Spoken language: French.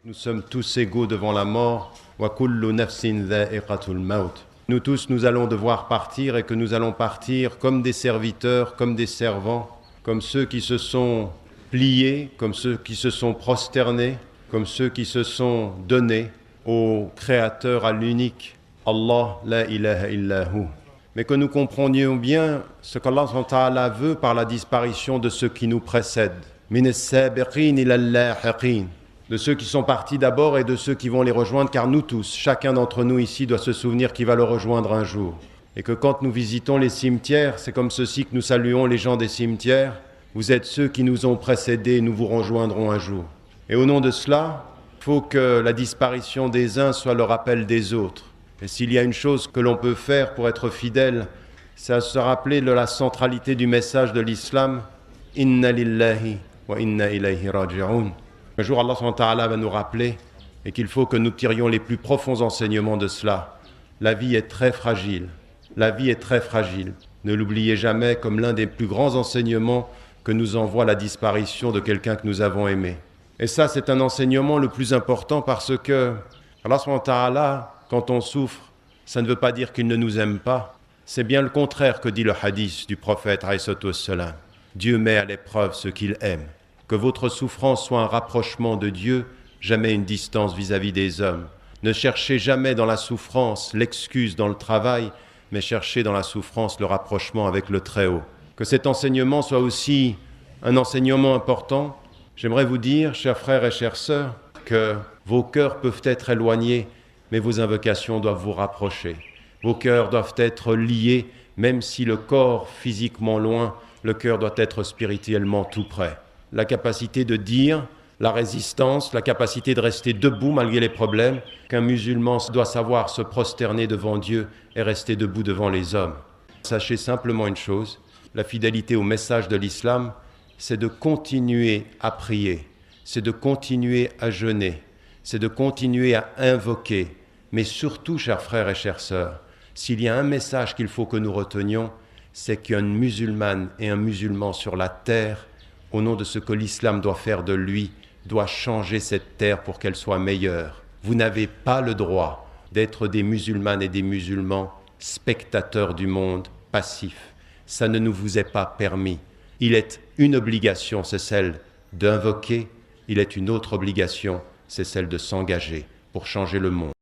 Nous sommes tous égaux devant la mort. Wa kullu nafsin dha'iqatul maut. Nous tous, nous allons devoir partir et que nous allons partir comme des serviteurs, comme des servants, comme ceux qui se sont pliés, comme ceux qui se sont prosternés, comme ceux qui se sont donnés au Créateur, à l'unique Allah, la ilaha illahu. Mais que nous comprenions bien ce qu'Allah subhanahu wa ta'ala veut par la disparition de ceux qui nous précèdent. Min as-sabiqin ila al-lahiqin. De ceux qui sont partis d'abord et de ceux qui vont les rejoindre, car nous tous, chacun d'entre nous ici doit se souvenir qu'il va le rejoindre un jour. Et que quand nous visitons les cimetières, c'est comme ceci que nous saluons les gens des cimetières. Vous êtes ceux qui nous ont précédés, nous vous rejoindrons un jour. Et au nom de cela, il faut que la disparition des uns soit le rappel des autres. Et s'il y a une chose que l'on peut faire pour être fidèle, c'est à se rappeler de la centralité du message de l'islam. Inna lillahi wa inna ilayhi raji'un. Un jour, Allah subhanahu wa ta'ala va nous rappeler et qu'il faut que nous tirions les plus profonds enseignements de cela. La vie est très fragile. La vie est très fragile. Ne l'oubliez jamais comme l'un des plus grands enseignements que nous envoie la disparition de quelqu'un que nous avons aimé. Et ça, c'est un enseignement le plus important parce que Allah subhanahu wa ta'ala, quand on souffre, ça ne veut pas dire qu'il ne nous aime pas. C'est bien le contraire que dit le hadith du prophète alayhi salatu wassalam. Dieu met à l'épreuve ceux qu'il aime. Que votre souffrance soit un rapprochement de Dieu, jamais une distance vis-à-vis des hommes. Ne cherchez jamais dans la souffrance l'excuse dans le travail, mais cherchez dans la souffrance le rapprochement avec le Très-Haut. Que cet enseignement soit aussi un enseignement important. J'aimerais vous dire, chers frères et chères sœurs, que vos cœurs peuvent être éloignés, mais vos invocations doivent vous rapprocher. Vos cœurs doivent être liés, même si le corps physiquement loin, le cœur doit être spirituellement tout près. La capacité de dire, la résistance, la capacité de rester debout malgré les problèmes, qu'un musulman doit savoir se prosterner devant Dieu et rester debout devant les hommes. Sachez simplement une chose, la fidélité au message de l'islam, c'est de continuer à prier, c'est de continuer à jeûner, c'est de continuer à invoquer. Mais surtout, chers frères et chères sœurs, s'il y a un message qu'il faut que nous retenions, c'est qu'une musulmane et un musulman sur la terre, au nom de ce que l'islam doit faire de lui, doit changer cette terre pour qu'elle soit meilleure. Vous n'avez pas le droit d'être des musulmanes et des musulmans spectateurs du monde, passifs. Ça ne nous vous est pas permis. Il est une obligation, c'est celle d'invoquer. Il est une autre obligation, c'est celle de s'engager pour changer le monde.